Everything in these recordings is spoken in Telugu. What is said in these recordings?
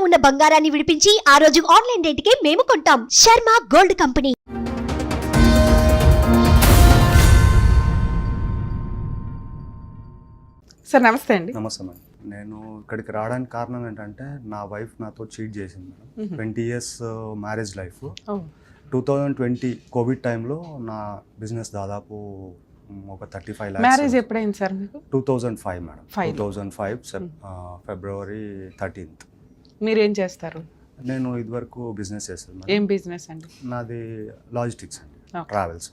ఉన్న బంగారాన్ని విడిపించి ఆ రోజు ఆన్లైన్ రేటుకే మేము కొంటాం. Sharma gold company. సార్ నమస్తే అండి. నమస్తే మేడం. నేను ఇక్కడికి రావడానికి కారణం ఏంటంటే నా వైఫ్ నాతో చీట్ చేసింది madam. 20 years marriage life. 2020 Covid టైంలో నా బిజినెస్ దాదాపు ఒక 35 lakhs. మ్యారేజ్ ఎప్పుడైంది సార్ మీకు? 2005 మేడం. 2005 ఫిబ్రవరి 13th. మీరేం చేస్తారు? నేను ఇదివరకు బిజినెస్ చేస్తాను మేడం. ఏం బిజినెస్ అండి? నాది లాజిస్టిక్స్ అండి, ట్రావెల్స్.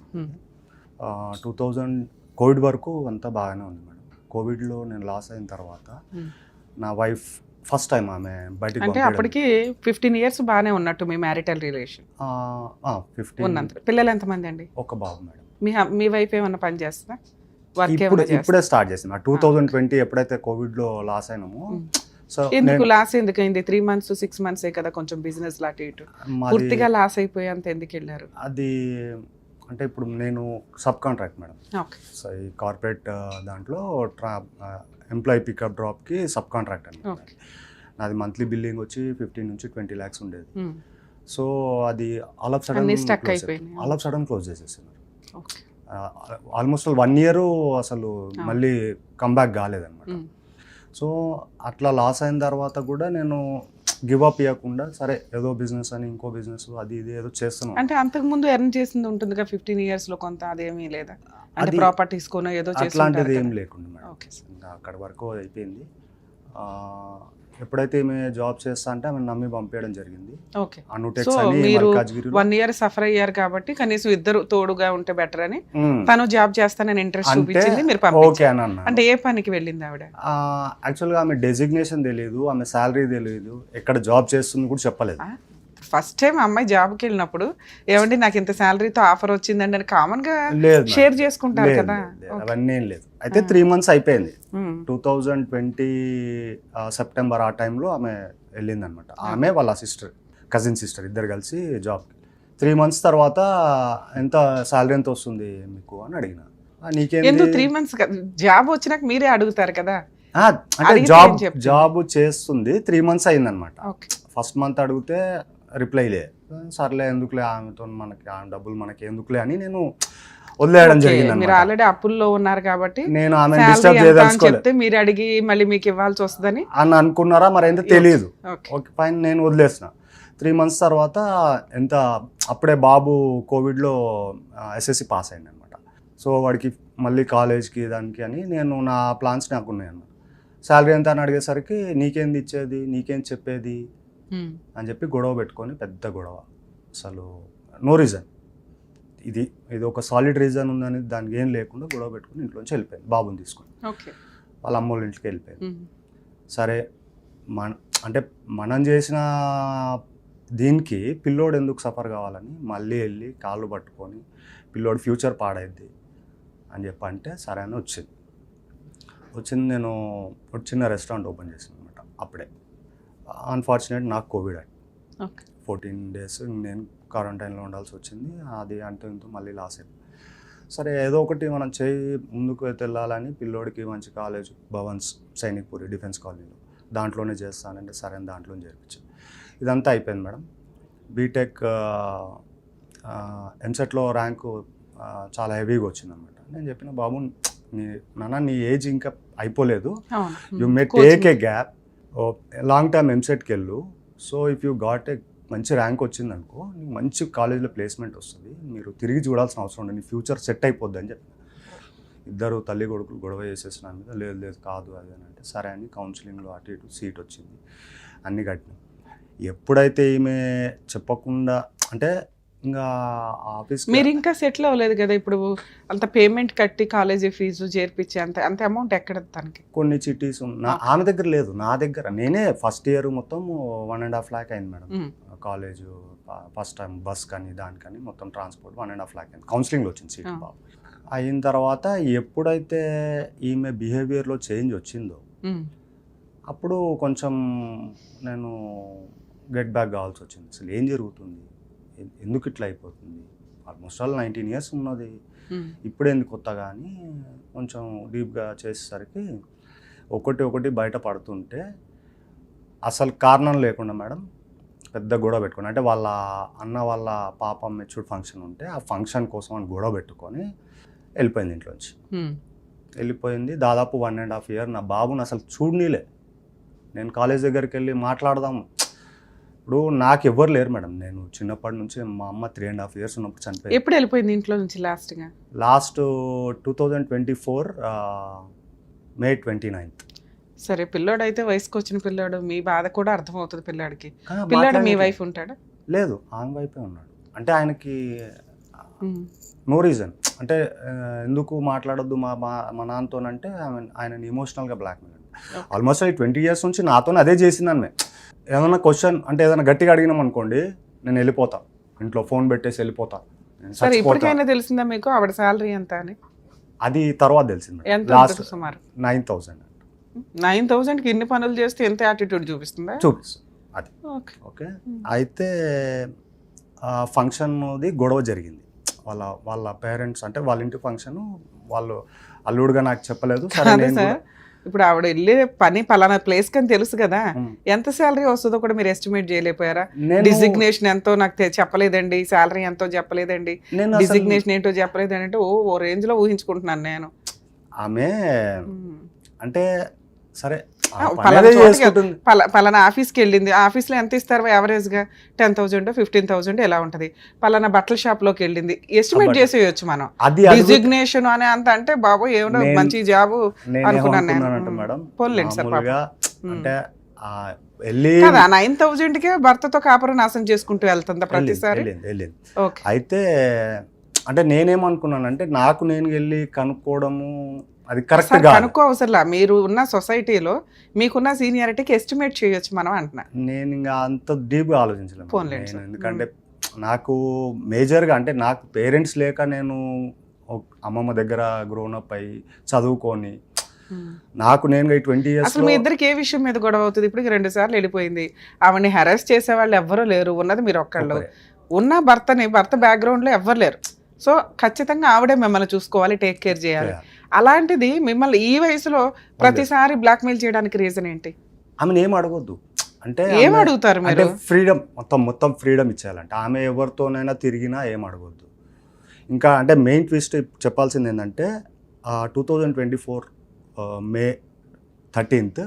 2000 కోవిడ్ వరకు అంతా బాగానే ఉంది మేడం. కోవిడ్లో నేను లాస్ అయిన తర్వాత నా వైఫ్ ఫస్ట్ టైం ఆమె బయటికి, అంటే అప్పటికి 15 years బాగానే ఉన్నట్టు మీ మ్యారిటల్ రిలేషన్? 15. ఉన్నంత. పిల్లలు ఎంతమంది అండి? ఒక బాబు మేడం. మీ వైఫ్ ఏమన్నా పని చేస్తా? ఇప్పుడే స్టార్ట్ చేసింది. 2020 ఎప్పుడైతే కోవిడ్లో లాస్ అయినామో, సో ఎందుకు లాస్ ఎందుకు అయింది? 3 months 6 months కదా కొంచెం బిజినెస్ లాంటి ఇటు పూర్తిగా లాస్ అయిపోయేంత ఎందుకు వెళ్ళారు? అది అంటే ఇప్పుడు నేను sub contract madam. Okay. So ఈ కార్పొరేట్ దాంట్లో ఎంప్లాయీ పికప్ డ్రాప్కి సబ్ కాంట్రాక్ట్ అనమాట. నాది మంత్లీ బిల్లింగ్ వచ్చి 15 నుంచి 20 lakhs ఉండేది. సో అది ఆల్ ఆఫ్ సడన్ క్లోజ్ చేసేస్తున్నారు. ఆల్మోస్ట్ 1 year అసలు మళ్ళీ కంబ్యాక్ కాలేదన్నమాట. సో అట్లా లాస్ అయిన తర్వాత కూడా నేను గివ్ అప్ ఇవ్వకుండా సరే ఏదో బిజినెస్ అని ఇంకో బిజినెస్ అది ఇది ఏదో చేస్తున్నాను. అంటే అంతకు ముందు ఎర్న్ చేసింది ఉంటుంది కదా 15 years లో, కొంత అదేమీ లేదా? అంటే ప్రాపర్టీస్ కొనో ఏదో అట్లాంటిది ఏం లేకుండా మేడం. ఇంకా అక్కడ వరకు అయిపోయింది. ఎప్పుడైతే ఈమె జాబ్ చేస్తా అంటే ఆమె నమ్మి పంపించడం జరిగింది. ఓకే. సో మీరు 1 year సఫర్ అయ్యారు కాబట్టి కనీసం ఇద్దరు తోడుగా ఉంటే బెటర్ అని తను జాబ్ చేస్తానని ఇంట్రెస్ట్ చూపించింది, మీరు పంపించారు. అంటే ఏ పనికి వెళ్ళింది ఆవిడ? యాక్చువల్గా ఆమె డెసిగ్నేషన్ తెలియదు, ఆమె శాలరీ తెలియదు, ఎక్కడ జాబ్ చేస్తుంది కూడా చెప్పలేదు. ఫస్ట్ టైం అమ్మాయి జాబ్కి వెళ్ళినప్పుడు ఏమండి నాకు ఇంత శాలరీతో ఆఫర్ వచ్చిందండి అని కామన్ గా షేర్ చేసుకుంటారు కదా. అవన్నీ ఏం లేదు. అయితే 3 months అయిపోయింది. 2020 సెప్టెంబర్ ఆ టైంలో ఆమె వెళ్ళింది అనమాట. ఆమె వాళ్ళ కజిన్ సిస్టర్ ఇద్దరు కలిసి జాబ్కి. 3 months తర్వాత ఎంత శాలరీ ఎంత వస్తుంది మీకు అని అడిగిన. నీకేందుకు 3 months జాబ్ వచ్చినాక మీరే అడుగుతారు కదా. అంటే జాబ్ చేస్తుంది 3 months అయిందనమాట. ఫస్ట్ మంత్ అడిగితే రిప్లై లే, సర్లే ఎందుకులే ఆమెతో మనకి డబ్బులు మనకి ఎందుకులే అని నేను వదిలేయడం జరిగింది. మీరు ఆల్రెడీ అప్పుల్లో ఉన్నారు కాబట్టి నేను ఆమె డిస్టర్బ్ చేయదలుచుకోలేదు. మీరు అడిగి మళ్ళీ మీకు ఇవ్వాల్సి వస్తుందని అని అనుకున్నారా మరి ఏంటో తెలియదు. ఓకే ఫైన్, నేను వదిలేసిన. 3 months తర్వాత ఎంత అప్పుడే బాబు కోవిడ్లో SSC పాస్ అయింది అనమాట. సో వాడికి మళ్ళీ కాలేజ్కి దానికి అని నేను నా ప్లాన్స్ నాకు ఉన్నాయి అన్నమాట. శాలరీ ఎంత అని అడిగేసరికి నీకేంది ఇచ్చేది, నీకేం చెప్పేది అని చెప్పి గొడవ పెట్టుకొని, పెద్ద గొడవ, అసలు నో రీజన్. ఇది ఒక సాలిడ్ రీజన్ ఉందని దానికి ఏం లేకుండా గొడవ పెట్టుకుని ఇంట్లోంచి వెళ్ళిపోయింది బాబుని తీసుకొని. వాళ్ళ అమ్మ వాళ్ళ ఇంటికి వెళ్ళిపోయింది. సరే అంటే మనం చేసిన దీనికి పిల్లోడు ఎందుకు సఫర్ కావాలని మళ్ళీ వెళ్ళి కాళ్ళు పట్టుకొని పిల్లోడు ఫ్యూచర్ పాడైద్ది అని చెప్పి అంటే సరే అని వచ్చింది. నేను ఒక చిన్న రెస్టారెంట్ ఓపెన్ చేసాను అనమాట. అప్పుడే అన్ఫార్చునేట్ నాకు కోవిడ్ అయ్యి 14 days నేను క్వారంటైన్లో ఉండాల్సి వచ్చింది. అది అంటూ ఇంటూ మళ్ళీ లాస్ అయింది. సరే ఏదో ఒకటి మనం ముందుకు వెళ్ళాలని పిల్లోడికి మంచి కాలేజ్ భవన్స్ సైనిక్పూరి డిఫెన్స్ కాలనీలో దాంట్లోనే చేస్తానంటే సరే అని దాంట్లో చేర్పించాను. ఇదంతా అయిపోయింది మేడం. బీటెక్ ఎంసెట్లో ర్యాంకు చాలా హెవీగా వచ్చిందనమాట. నేను చెప్పిన బాబు నీ ఏజ్ ఇంకా అయిపోలేదు, you may take a gap, long term ఎంసెట్కి వెళ్ళు. So if you got a మంచి ర్యాంక్ వచ్చింది అనుకో, నీకు మంచి కాలేజ్లో ప్లేస్మెంట్ వస్తుంది, మీరు తిరిగి చూడాల్సిన అవసరం ఉండదు, నీ ఫ్యూచర్ సెట్ అయిపోద్ది అని చెప్పి. ఇద్దరు తల్లి కొడుకులు గొడవ చేసేసిన మీద లేదు కాదు అది అని అంటే సరే అని కౌన్సిలింగ్లో అటు ఇటు సీట్ వచ్చింది, అన్నీ కట్టినాం. ఎప్పుడైతే ఈమె చెప్పకుండా అంటే ఇంకా ఆఫీస్ మీరు ఇంకా సెటిల్ అవ్వలేదు కదా, ఇప్పుడు అంత పేమెంట్ కట్టి కాలేజీ ఫీజు చేర్పించి అంత అమౌంట్ ఎక్కడ తనకి? కొన్ని చిట్టీస్ ఆమె దగ్గర లేదు, నా దగ్గర. నేనే ఫస్ట్ ఇయర్ మొత్తం 1.5 lakh అయింది madam. College first time bus కానీ దానికని మొత్తం ట్రాన్స్పోర్ట్ 1.5 lakh అయింది. కౌన్సిలింగ్లో వచ్చింది సీట్ బాబు. అయిన తర్వాత ఎప్పుడైతే ఈమె బిహేవియర్లో చేంజ్ వచ్చిందో అప్పుడు కొంచెం నేను గెట్ బ్యాక్ కావాల్సి వచ్చింది. అసలు ఏం జరుగుతుంది, ఎందుకు ఇట్లా అయిపోతుంది, ఆల్మోస్ట్ ఆల్ 19 years ఉన్నది, ఇప్పుడే ఎందుకు కొత్తగా అని కొంచెం డీప్గా చేసేసరికి ఒకటి బయట పడుతుంటే అసలు కారణం లేకుండా మేడం పెద్ద గొడవ పెట్టుకొని, అంటే వాళ్ళ అన్న వాళ్ళ పాప మెచ్యూర్డ్ ఫంక్షన్ ఉంటే ఆ ఫంక్షన్ కోసం అని గొడవ పెట్టుకొని వెళ్ళిపోయింది ఇంట్లోంచి. వెళ్ళిపోయింది. దాదాపు 1.5 year నా బాబుని అసలు చూడనీలే. నేను కాలేజ్ దగ్గరికి వెళ్ళి మాట్లాడదాము, ఇప్పుడు నాకు ఎవ్వరు లేరు మేడం. నేను చిన్నప్పటి నుంచి మా అమ్మ 3.5 years ఉన్నప్పుడు చనిపోయింది. ఎప్పుడు వెళ్ళిపోయింది ఇంట్లో నుంచి లాస్ట్ 2024 May 29th. సరే, పిల్లోడు అయితే వయసుకు వచ్చిన పిల్లోడు, మీ బాధ కూడా అర్థమవుతుంది పిల్లాడికి. పిల్లాడు మీ వైఫ్ ఉంటాడా? లేదు, ఆన్ వైఫే ఉన్నాడు. అంటే ఆయనకి నో రీజన్, అంటే ఎందుకు మాట్లాడొద్దు మా నాన్నతోనంటే ఆయనని ఎమోషనల్గా బ్లాక్మెయిల్. ఆల్మోస్ట్ 20 years నుంచి నాతో అదే చేసింది ఆమె. ఏదైనా క్వశ్చన్ అంటే ఏదైనా గట్టిగా అడిగినాం అనుకోండి, నేను వెళ్ళిపోతా, ఇంట్లో ఫోన్ పెట్టేసి వెళ్ళిపోతా. సరే, ఇప్పటికైనా తెలిసిందా మీకు ఆవిడ శాలరీ ఎంత అని? అది తర్వాత తెలిసింది. లాస్ట్ సుమారు 9,000. 9,000కి ఇన్ని పనులు చేస్తే ఎంత యాటిట్యూడ్ చూపిస్తుంది? చూపిస్తుంది అది. ఓకే, అయితే ఫంక్షన్ది గొడవ జరిగింది. వాళ్ళ పేరెంట్స్ అంటే వాళ్ళ ఇంటి ఫంక్షన్, వాళ్ళు అల్లుడుగా నాకు చెప్పలేదు. ఇప్పుడు ఆవిడ వెళ్ళే పని పలానా ప్లేస్ కని తెలుసు కదా, ఎంత శాలరీ వస్తుందో కూడా మీరు ఎస్టిమేట్ చేయలేకపోయారా? డిజిగ్నేషన్ ఎంతో నాకు చెప్పలేదండి, శాలరీ ఎంతో చెప్పలేదండి, డిజిగ్నేషన్ ఏంటో చెప్పలేదండి అంటే ఓ రేంజ్ లో ఊహించుకుంటున్నాను నేను. ఆమె అంటే సరే పలానా ఆఫీస్కి వెళ్ళింది, ఆఫీస్లో ఎంత ఇస్తారు యావరేజ్ గా? 10,000 15,000 ఎలా ఉంటది? పలానా బట్టల షాప్ లోకి వెళ్ళింది, ఎస్టిమేట్ చేసేయచ్చు మనం. డిజిగ్నేషన్ అనే అంత అంటే బాబు ఏమో మంచి జాబ్ అనుకున్నాను నేను. పోలేండి సార్, అంటే 9,000కే భర్తతో కాపురం నాశనం చేసుకుంటూ వెళ్తుందా ప్రతిసారి? అయితే అంటే నేనేమనుకున్నానంటే నాకు నేను వెళ్ళి కనుక్కోవడము అది కరెక్ట్ గా కనుక్కో అవసరంలా. మీరు ఉన్న సొసైటీలో మీకున్న సీనియారిటీకి ఎస్టిమేట్ చేయొచ్చు మనం అంటున్నా. నేను ఇంకా అంత డీప్గా ఆలోచించలేను. ఎందుకంటే నాకు మేజర్గా అంటే నాకు పేరెంట్స్ లేక నేను అమ్మమ్మ దగ్గర గ్రోన్ అప్ అయ్యి చదువుకొని నాకు నేను 20 years అసలు మీ ఇద్దరికి ఏ విషయం మీద గొడవ అవుతుంది? ఇప్పుడు 2 సార్లు వెళ్ళిపోయింది, ఆవిడని హెరాస్ చేసే వాళ్ళు ఎవ్వరూ లేరు, ఉన్నది మీరు ఒక్కళ్ళు. ఉన్న భర్త బ్యాక్గ్రౌండ్ లో ఎవ్వరు లేరు. సో ఖచ్చితంగా ఆవిడే మిమ్మల్ని చూసుకోవాలి, టేక్ కేర్ చేయాలి. అలాంటిది మిమ్మల్ని ఈ వయసులో ప్రతిసారి బ్లాక్మెయిల్ చేయడానికి రీజన్ ఏంటి? ఆమెను ఏం అడగొద్దు అంటే ఏం అడుగుతారు మీరు? ఫ్రీడమ్, మొత్తం ఫ్రీడమ్ ఇచ్చేయాలంటే ఆమె ఎవరితోనైనా తిరిగినా ఏం అడగొద్దు. ఇంకా అంటే మెయిన్ ట్విస్ట్ చెప్పాల్సింది ఏంటంటే 2024 May 13th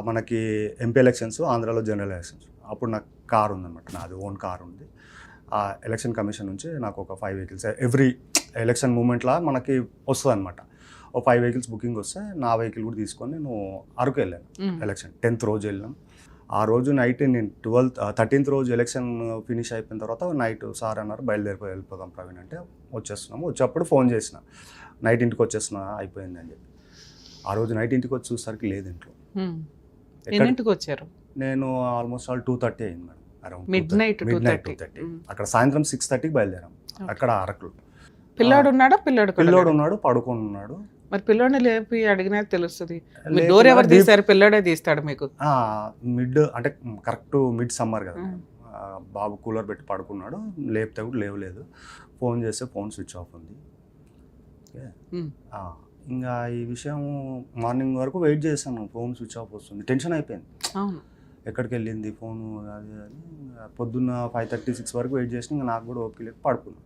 మనకి ఎంపీ ఎలక్షన్స్, ఆంధ్రాలో జనరల్ ఎలక్షన్స్. అప్పుడు నాకు కారు ఉందన్నమాట, నాది ఓన్ కారు ఉంది. ఆ ఎలక్షన్ కమిషన్ నుంచి నాకు ఒక 5 vehicles ఎవ్రీ ఎలక్షన్ మూమెంట్లా మనకి వస్తుంది అనమాట. ఒక 5 vehicles బుకింగ్ వస్తే నా వెహికల్ కూడా తీసుకొని నేను అరకు వెళ్ళాను. ఎలక్షన్ 10th రోజు వెళ్ళాం. ఆ రోజు నైట్ నేను 13th రోజు ఎలక్షన్ ఫినిష్ అయిపోయిన తర్వాత నైట్ సార్ అన్నారు వెళ్ళిపోదాం ప్రవీణ్ అంటే వచ్చేస్తున్నాము. వచ్చేప్పుడు ఫోన్ చేసిన, నైట్ ఇంటికి వచ్చేస్తున్నా అయిపోయింది అని చెప్పి. ఆ రోజు నైట్ ఇంటికి వచ్చి చూసరికి లేదు ఇంట్లో. ఎన్నింటికి వచ్చారు? నేను ఆల్మోస్ట్ 2:30 అయింది మేడం. Mid night 2:30. అక్కడ సాయంత్రం 6:30కి బయలుదేరాం. అక్కడ అరకులో. పిల్లాడు ఉన్నాడా? పిల్లోడు ఉన్నాడు, పడుకొని ఉన్నాడు. మరి పిల్లోడిని లేపి అడిగినా తెలుస్తుంది. డోర్ ఎవరు తీస్తారు? పిల్లోడే తీస్తాడు మీకు? మిడ్ అంటే కరెక్ట్ మిడ్ సమ్మర్ కదా, బాబు కూలర్ పెట్టి పడుకున్నాడు. లేపితే కూడా లేవలేదు. ఫోన్ చేస్తే ఫోన్ స్విచ్ ఆఫ్ ఉంది. ఇంకా ఈ విషయం మార్నింగ్ వరకు వెయిట్ చేశాను, ఫోన్ స్విచ్ ఆఫ్ వస్తుంది. టెన్షన్ అయిపోయింది, ఎక్కడికి వెళ్ళింది ఫోను అది అని. పొద్దున్న 5:30-6 వరకు వెయిట్ చేసి ఇంకా నాకు కూడా ఓపిక లేక పడుకున్నాను.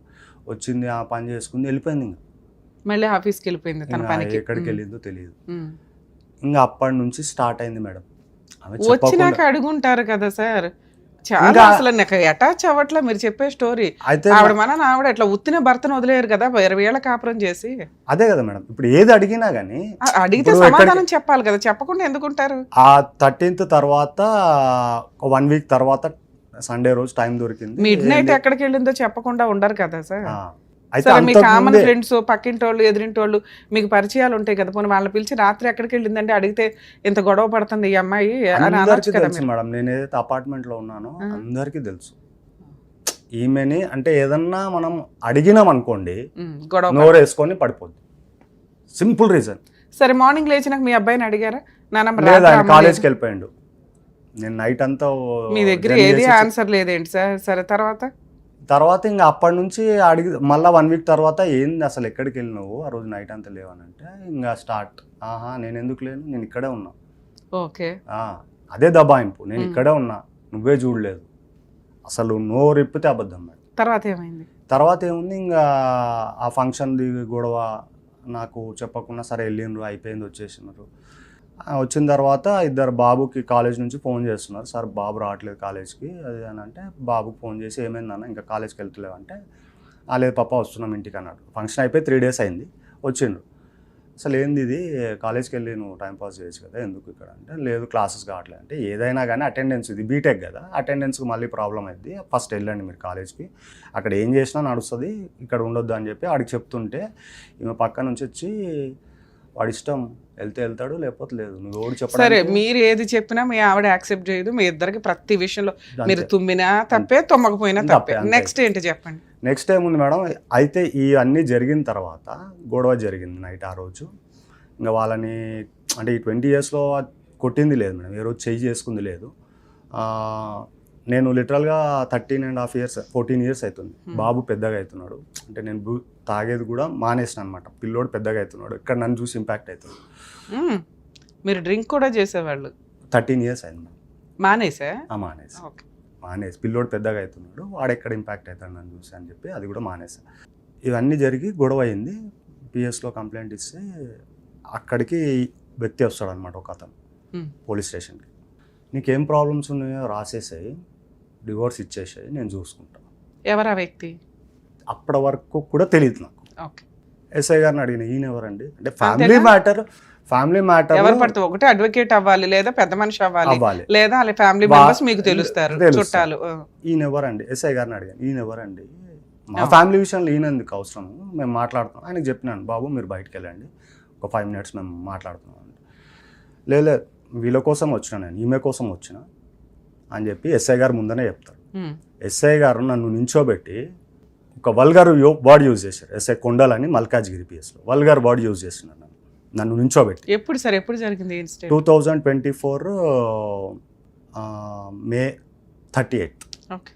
వచ్చింది, ఆ పని చేసుకుంది, వెళ్ళిపోయింది. ఇంకా మళ్ళీ ఆఫీస్కి వెళ్ళిపోయింది తన పనికి. ఎక్కడికి వెళ్ళిందో తెలియదు. ఇంకా అప్పటి నుంచి స్టార్ట్ అయింది మేడం. వచ్చినాక అడుగుంటారు కదా సార్, చాలా అసలు నాకు అటాచ్ అవ్వట్లే మీరు చెప్పే స్టోరీ. ఆవిడ ఆవిడ ఇట్లా ఉత్తిన భర్తను వదిలేరు కదా 20 ఏళ్ల కాపురం చేసి. అదే కదా మేడం, ఇప్పుడు ఏది అడిగినా గానీ అడిగితే సమాధానం చెప్పాలి కదా, చెప్పకుండా ఎందుకుంటారు? ఆ 13th తర్వాత 1 week తర్వాత సండే రోజు టైం దొరికింది. మిడ్ నైట్ ఎక్కడికి వెళ్ళిందో చెప్పకుండా ఉండరు కదా సార్. మీ కామన్ ఫ్రెండ్స్, పక్కింటోళ్ళు, ఎదురింటోళ్ళు, మీకు పరిచయాలు ఉంటాయి కదా, పోనీ వాళ్ళని పిలిచి రాత్రి ఎక్కడికి వెళ్ళిందంటే అడిగితే ఇంత గొడవ పడుతుంది ఈ అమ్మాయి అని అనొచ్చు కదా మేడం. నేను ఏదైతే అపార్ట్మెంట్ లో ఉన్నానో అందరికీ తెలుసు ఈమెని. అంటే ఏదన్నా మనం అడిగినాం అనుకోండి నోరు వేసుకొని పడిపోద్ది. Simple reason. సరే, మార్నింగ్ లేచినాక మీ అబ్బాయిని అడిగారా? కాలేజ్కి వెళ్ళిపోయాడు. నేను నైట్ అంతా మీ దగ్గర ఏది ఆన్సర్ లేదేంటి సార్? సరే, తర్వాత ఇంకా అప్పటి నుంచి అడిగి మళ్ళీ 1 week తర్వాత ఏంది అసలు ఎక్కడికి వెళ్ళినావు, ఆ రోజు నైట్ అంతా లేవనంటే ఇంకా స్టార్ట్. నేను ఎందుకు లేను, నేను ఇక్కడే ఉన్నా. ఓకే, అదే దబాయింపు. నేను మ్మ్. ఇక్కడే ఉన్నా, నువ్వే చూడలేదు, అసలు నోరిప్పితే అబద్ధం మేడం. తర్వాత ఏమైంది? తర్వాత ఏముంది, ఇంకా ఆ ఫంక్షన్ది గొడవ నాకు చెప్పకుండా సరే వెళ్ళిండ్రు, అయిపోయింది, వచ్చేసినారు. వచ్చిన తర్వాత ఇద్దరు బాబుకి కాలేజ్ నుంచి ఫోన్ చేస్తున్నారు, సార్ బాబు రావట్లేదు కాలేజ్కి అది అని అంటే, బాబుకి ఫోన్ చేసి ఏమైందన్న ఇంకా కాలేజ్కి వెళ్తలేవు అంటే, లేదు పాప వస్తున్నాం ఇంటికి అన్నాడు. ఫంక్షన్ అయిపోయి 3 days అయింది, వచ్చిండు. అసలు ఏంది ఇది, కాలేజ్కి వెళ్ళి నువ్వు టైంపాస్ చేయొచ్చు కదా, ఎందుకు ఇక్కడ అంటే, లేదు క్లాసెస్ కావట్లేదు అంటే, ఏదైనా కానీ అటెండెన్స్, ఇది బీటెక్ కదా, అటెండెన్స్కి మళ్ళీ ప్రాబ్లం అయింది, ఫస్ట్ వెళ్ళండి మీరు కాలేజ్కి, అక్కడ ఏం చేసినా నడుస్తుంది, ఇక్కడ ఉండొద్దు అని చెప్పి వాడికి చెప్తుంటే, ఈమె పక్క నుంచి వచ్చి వాడి ఇష్టం, వెళ్తే వెళ్తాడు లేకపోతే లేదు, నువ్వు ఓడి సరే, చెప్పాలి. మీరు ఏది చెప్పినా మీ ఆవిడ యాక్సెప్ట్ చేయదు, మీ ఇద్దరికి ప్రతి విషయంలో మీరు తుమ్మినా తప్పే, తుమ్మకపోయినా తప్పే. అంతే. నెక్స్ట్ ఏంటి చెప్పండి? నెక్స్ట్ టైం ఉంది మేడం, అయితే ఈ అన్నీ జరిగిన తర్వాత గొడవ జరిగింది నైట్. ఆ రోజు ఇంకా వాళ్ళని అంటే ఈ 20 yearsలో కొట్టింది లేదు మేడం, ఏ రోజు చెయ్యి చేసుకుంది లేదు. నేను లిటరల్గా 13.5 years 14 years అవుతుంది. బాబు పెద్దగా అవుతున్నాడు, అంటే నేను తాగేది కూడా మానేసిన అనమాట, పిల్లోడు పెద్దగా అవుతున్నాడు, ఇక్కడ నన్ను చూసి ఇంపాక్ట్ అవుతుంది. మీరు డ్రింక్ కూడా చేసేవాళ్ళు? 13 years అయింది మేడం. మానేసా? మానేసి పిల్లోడు పెద్దగా అవుతున్నాడు, వాడెక్కడ ఇంపాక్ట్ అవుతాడు నన్ను చూసి అని చెప్పి అది కూడా మానేసా. ఇవన్నీ జరిగి గొడవ అయింది, పిఎస్లో కంప్లైంట్ ఇస్తే అక్కడికి వ్యక్తి వస్తాడు అనమాట, ఒక అతను పోలీస్ స్టేషన్కి. నీకేం ప్రాబ్లమ్స్ ఉన్నాయో రాసేసాయి, డివోర్స్ ఇచ్చేసాయి, నేను చూసుకుంటాను. ఎవరా వ్యక్తి? అప్పటి వరకు కూడా తెలియదు నాకు. ఓకే. ఎస్ఐ గారిని అడిగిన, ఈయన ఎవరండి అంటే, ఫ్యామిలీ మ్యాటర్ ఎవరు పడితే ఒకటి అడ్వకేట్ అవ్వాలి, లేదా పెద్ద మనిషి అవ్వాలి, లేదా వాళ్ళ ఫ్యామిలీ మెంబర్స్ మీకు తెలుస్తారు, చుట్టాలు. ఈయన ఎవరండి, ఎస్ఐ గారిని అడిగాను, ఈయన ఎవరండి, మా ఫ్యామిలీ విషయంలో ఈయన ఎందుకు అవసరం, మేము మాట్లాడుతున్నాం. ఆయనకు చెప్పినాను, బాబు మీరు బయటకు వెళ్ళండి, ఒక 5 minutes మేము మాట్లాడుతున్నాం అండి. లేదు వీళ్ళ కోసం వచ్చిన, నేను ఈమె కోసం వచ్చిన అని చెప్పి ఎస్ఐ గారు ముందనే చెప్తారు. ఎస్ఐ గారు నన్ను నించోబెట్టి ఒక వల్గర్ వర్డ్ యూజ్ చేశారు. ఎస్ఐ కొండలని మల్కాజ్గిరి పిఎస్లో వల్గర్ వర్డ్ యూజ్ చేస్తున్నారు నన్ను నించోబెట్టి. ఎప్పుడు సార్, ఎప్పుడు జరిగింది incident? 2024 May 38. Okay.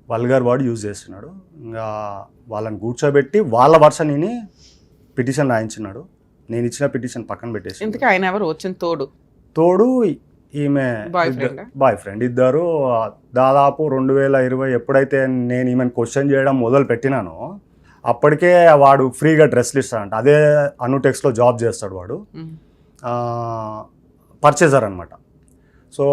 Vulgar word use చేస్తున్నాడు. ఇంకా వాళ్ళని కూర్చోబెట్టి వాళ్ళ వర్షన్ విని పిటిషన్ రాయించినాడు. నేను ఇచ్చిన పిటిషన్ పక్కన పెట్టేసి, ఇంతకీ ఆయన ఎవరు వచ్చిన తోడు ఈమె బాయ్ ఫ్రెండ్ ఇద్దరు. దాదాపు 2020 ఎప్పుడైతే నేను ఈమెను క్వశ్చన్ చేయడం మొదలు పెట్టినానో అప్పటికే వాడు ఫ్రీగా డ్రెస్లు ఇస్తాడంట. అదే అనుటెక్స్లో జాబ్ చేస్తాడు వాడు, పర్చేజర్ అనమాట. సో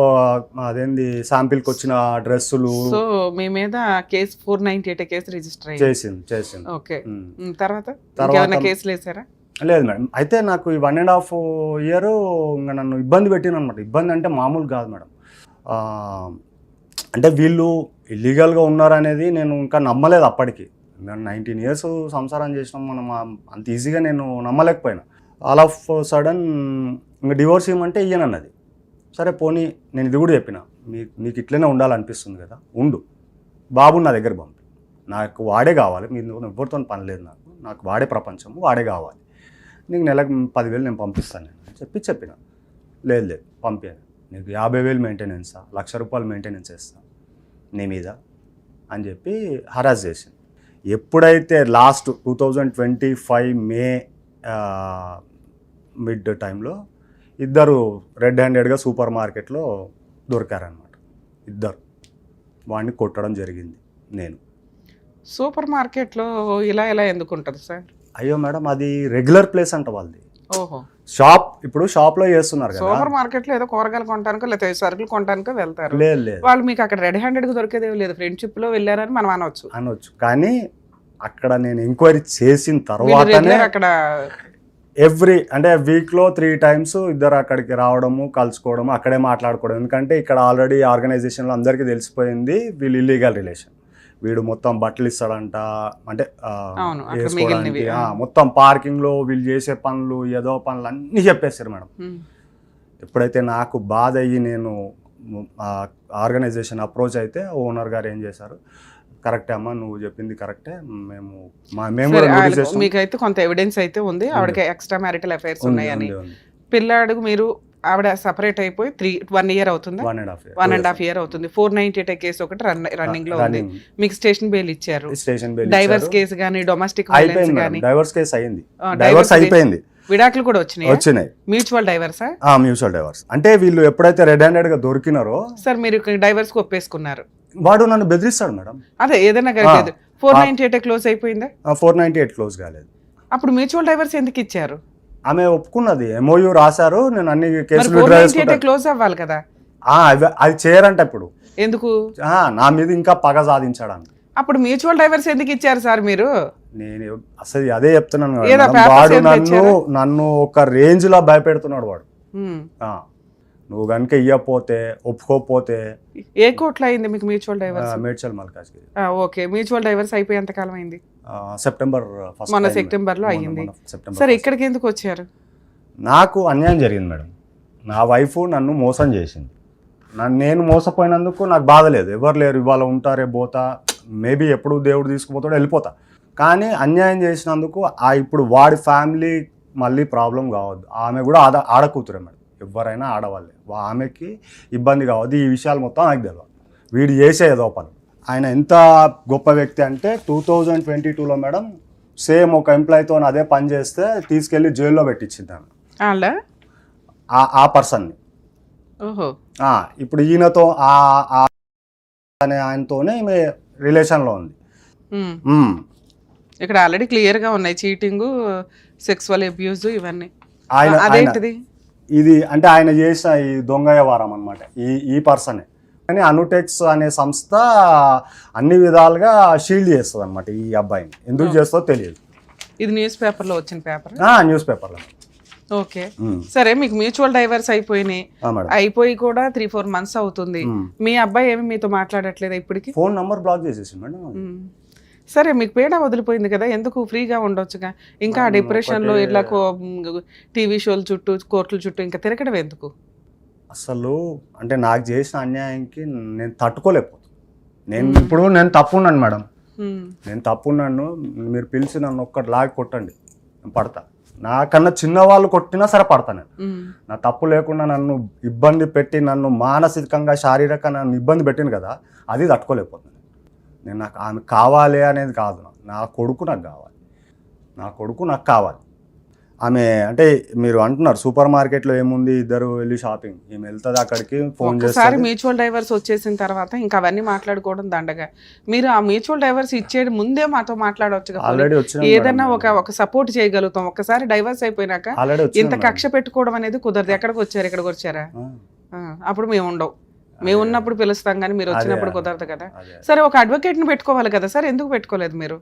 అదేంది శాంపిల్కి వచ్చిన డ్రెస్సులు. సో మీ మీద కేసు 498 కేసు రిజిస్టర్ చేసింది. ఓకే. తర్వాత కేసులు వేసారా? లేదు మేడం. అయితే నాకు ఈ 1.5 year ఇంకా నన్ను ఇబ్బంది పెట్టిన అనమాట. ఇబ్బంది అంటే మామూలు కాదు మేడం. అంటే వీళ్ళు ఇల్లీగల్గా ఉన్నారనేది నేను ఇంకా నమ్మలేదు అప్పటికి. నేను 19 years సంసారం చేసినాం మనం, అంత ఈజీగా నేను నమ్మలేకపోయినా. ఆల్ ఆఫ్ సడన్ ఇంకా డివోర్స్ ఇవ్వమంటే ఇయ్యనన్నది. సరే పోనీ, నేను ఇది కూడా చెప్పిన, మీకు ఇట్లనే ఉండాలనిపిస్తుంది కదా, ఉండు, బాబు నా దగ్గర పంపి, నాకు వాడే కావాలి, మీరు ఎవరితో పని లేదు, నాకు వాడే ప్రపంచం, వాడే కావాలి, నీకు నెలకు 10,000 నేను పంపిస్తాను అని చెప్పిన. లేదు పంపాను, నీకు 50,000 మెయింటెనెన్సా, ₹1,00,000 మెయింటెనెన్స్ వేస్తాను నీ మీద అని చెప్పి హరాస్ చేసింది. ఎప్పుడైతే లాస్ట్ 2025 May మిడ్ టైంలో ఇద్దరు రెడ్ హ్యాండెడ్గా సూపర్ మార్కెట్లో దొరికారనమాట. ఇద్దరు వాడిని కొట్టడం జరిగింది. నేను సూపర్ మార్కెట్లో ఇలా ఎందుకు ఉంటుంది సార్? అయ్యో మేడం, అది రెగ్యులర్ ప్లేస్ అంట వాళ్ళది. ఓహో. షాప్, ఇప్పుడు షాప్లో చేస్తున్నారు కదా. సూపర్ మార్కెట్లో ఏదో కూరగాయలు కొనడానికో లేదా సరుకులు కొనడానికో వెళ్తారు. లేదు వాళ్ళు మీకు అక్కడ రెడ్ హ్యాండెడ్గా దొరికేదేమో లేదు, ఫ్రెండ్షిప్లో వెళ్ళారని మనం అనొచ్చు. కానీ అక్కడ నేను ఎంక్వైరీ చేసిన తర్వాతనే అక్కడ అంటే వీక్లో 3 times ఇద్దరు అక్కడికి రావడము, కలుసుకోవడము, అక్కడే మాట్లాడుకోవడం. ఎందుకంటే ఇక్కడ ఆల్రెడీ ఆర్గనైజేషన్లో అందరికీ తెలిసిపోయింది వీళ్ళు ఇల్లీగల్ రిలేషన్. వీడు మొత్తం బట్టలు ఇస్తాడంట, అంటే వేసుకోవడానికి, మొత్తం పార్కింగ్లో వీళ్ళు చేసే పనులు, ఏదో పనులు అన్నీ చెప్పేస్తారు మేడం. ఎప్పుడైతే నాకు బాధ అయ్యి నేను ఆర్గనైజేషన్ అప్రోచ్ అయితే ఓనర్ గారు ఏం చేశారు, కరెక్టే అమ్మా, నువ్వు చెప్పింది కరెక్టే, మీకైతే కొంత ఎవిడెన్స్ అయితే ఉంది ఆవిడకి ఎక్స్ట్రా మ్యారిటల్ అఫైర్స్ ఉన్నాయని. పిల్లాడు మీరు ఆవిడ సపరేట్ అయిపోయి 1 year అవుతుంది, 1.5 year అవుతుంది. 498 కేసు ఒకటి రన్నింగ్ లో ఉంది. మీకు స్టేషన్ బెయిల్ ఇచ్చారు. డైవర్స్ కేసు కానీ డొమెస్టిక్ వైలెన్స్ కానీ డైవర్స్ కేసు అయింది, డైవర్స్ అయిపోయింది. విడాకులు కూడా వచ్చినాయి. వచ్చినాయి. మ్యూచువల్ డైవర్సా? Mutual divorce. అంటే వీళ్ళు ఎప్పుడైతే రెడ్ హ్యాండెడ్ గా దొరికినారో సార్ మీరు డైవర్స్ కు ఒప్పేసుకున్నారు. వాడు నన్ను బెదిరిస్తాడు మేడం. అదే ఏదైనా కలిగేది 498 క్లోజ్ అయిపోయిందా? 498 క్లోజ్ కాలేదు. అప్పుడు మ్యూచువల్ డైవర్స్ ఎందుకు ఇచ్చారు? ఆమె ఒప్పుకున్నది, MOU రాశారు, నేను అన్ని కేసులు 498 క్లోజ్ అవ్వాలి కదా. అది చేయరంట ఇప్పుడు. ఎందుకు? నా మీద ఇంకా పగ సాధించడానికి. అప్పుడు మ్యూచువల్ డైవర్స్ ఎందుకు ఇచ్చారు సార్ మీరు? నేను అసలు అదే చెప్తున్నాను ఏదో మేడం. papers వాడు ఏదో తెచ్చారా? నన్ను ఒక రేంజ్ లో భయపెడుతున్నాడు వాడు. ఉమ్. నువ్వు కనుక ఇవ్వకపోతే, ఒప్పుకోకపోతే. ఏ కోర్టులో అయింది మీకు mutual divorce? Medchal Malkajgiri. Okay, mutual divorce అయిపోయి ఎంత కాలం అయింది? September first. మొన్న సెప్టెంబర్ లో అయ్యింది. సరే ఇక్కడికి ఎందుకు వచ్చారు? నాకు అన్యాయం జరిగింది మేడం. నా వైఫ్ నన్ను మోసం చేసింది. నేను మోసపోయినందుకు నాకు బాధ లేదు. ఎవరు లేరు, ఇవాళ ఉంటారే పోతా, మేబీ ఎప్పుడు దేవుడు తీసుకుపోతాడో వెళ్ళిపోతా. కానీ అన్యాయం చేసినందుకు ఇప్పుడు వాడి ఫ్యామిలీ మళ్ళీ ప్రాబ్లం కావద్దు. ఆమె కూడా ఆడకూతురే మేడం. ఎవరైనా ఆడవాళ్ళే. ఆమెకి ఇబ్బంది కావద్దు. ఈ విషయాలు మొత్తం నాకు తెలియదు. వీడు చేసే ఏదో పని. ఆయన ఎంత గొప్ప వ్యక్తి అంటే 2022లో మేడం సేమ్ ఒక ఎంప్లాయీతో అదే పని చేస్తే తీసుకెళ్ళి జైల్లో పెట్టించింది ఆమె. ఆ పర్సన్ని. ఇప్పుడు ఈయనతో అనే ఆయనతోనే ఈమె రిలేషన్లో ఉంది. ఇక్కడ ఆల్రెడీ క్లియర్ గా ఉన్నాయి చీటింగ్, సెక్సువల్ అబ్యూజ్ ఇవన్నీ. అదేంటిది ఇది అంటే ఆయన చేసిన ఈ దొంగ వ్యవహారం అనమాట. ఈ పర్సనే. కానీ అనుటెక్స్ అనే సంస్థ అన్ని విధాలుగా షీల్డ్ చేస్తుంది అనమాట ఈ అబ్బాయిని. ఎందుకు చేస్తుందో తెలియదు. ఇది న్యూస్ పేపర్లో వచ్చిన పేపర్? న్యూస్ పేపర్లో. ఓకే సరే, మీకు మ్యూచువల్ డైవర్స్ అయిపోయినాయి, అయిపోయి కూడా 3-4 months అవుతుంది. మీ అబ్బాయి ఏమి మీతో మాట్లాడట్లేదు ఇప్పటికి? ఫోన్ నంబర్ బ్లాక్ చేసేసి మేడం. సరే మీకు పేడ వదిలిపోయింది కదా, ఎందుకు ఫ్రీగా ఉండొచ్చుగా? ఇంకా డిప్రెషన్ లో ఇట్లా టీవీ షోల చుట్టూ, కోర్టుల చుట్టూ ఇంకా తిరగడం ఎందుకు? అసలు అంటే నాకు చేసిన అన్యాయంకి నేను తట్టుకోలేకపోతున్నాను. నేను తప్పున్నాను మేడం. నేను తప్పున్నాను. మీరు పిలిచి నన్ను ఒక్కటి లాగి కొట్టండి, నేను పడతా. నాకన్నా చిన్నవాళ్ళు కొట్టినా సరే పడతా. నేను నా తప్పు లేకుండా నన్ను ఇబ్బంది పెట్టి, నన్ను మానసికంగా శారీరకంగా నన్ను ఇబ్బంది పెట్టింది కదా, అది తట్టుకోలేకపోతున్నాను నేను. నాకు ఆమె కావాలి అనేది కాదు, నా కొడుకు నాకు కావాలి. నా కొడుకు నాకు కావాలి. ఆమె అంటే మీరు అంటున్నారు సూపర్ మార్కెట్లో ఏముంది, ఇద్దరు వెళ్ళి షాపింగ్, ఈమె వెళ్తుంది అక్కడికి, ఫోన్ చేస్తారు. మ్యూచువల్ డైవర్స్ వచ్చేసిన తర్వాత ఇంకా అవన్నీ మాట్లాడుకోవడం దండగా. మీరు ఆ మ్యూచువల్ డైవర్స్ ఇచ్చేది ముందే మాతో మాట్లాడవచ్చు కదా. ఆల్రెడీ వచ్చిన ఏదన్నా ఒక సపోర్ట్ చేయగలుగుతాం. ఒకసారి డైవర్స్ అయిపోయినాక ఇంత కక్ష పెట్టుకోవడం అనేది కుదరదు. ఎక్కడికి వచ్చారు? ఇక్కడికి వచ్చారా? అప్పుడు మేము ఉండవు. మేము ఉన్నప్పుడు పిలుస్తాం కానీ మీరు వచ్చినప్పుడు కుదరదు కదా. సరే ఒక అడ్వకేట్ని పెట్టుకోవాలి కదా సార్, ఎందుకు పెట్టుకోలేదు మీరు?